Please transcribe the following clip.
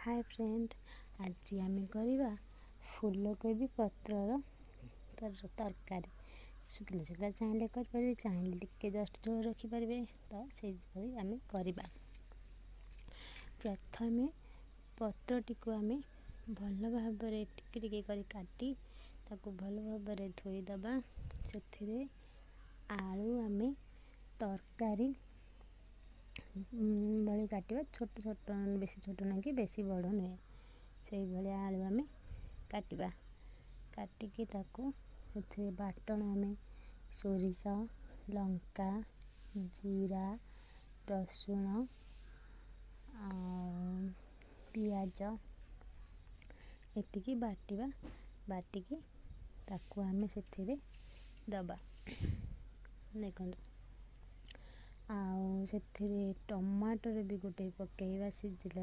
Hi friend, आज आम करवा फूलकोबी पत्रर तरकारी। शुखिला शुखिला चाहिए करें, चाहिए टिके जस्ट झोल रखिपारे। तो से आम करवा प्रथमे पत्रटी को आम भल भाव टिके काटी ताकू भल भाव धोईदबा। से आलू आम तरकारी भाई काटा छोट छोट, बेसी छोट ना कि बेसी बड़ नुहे, से भाया आलू आम काटा। काटिकी से बाटण आम सोरिष, लंका, जीरा, रसुण, पियाज एतिकी बाटिबा। बाटिकी ताकू आम से दबा। देखो आउ से टमाटर भी गोटे पकेवा सिझिला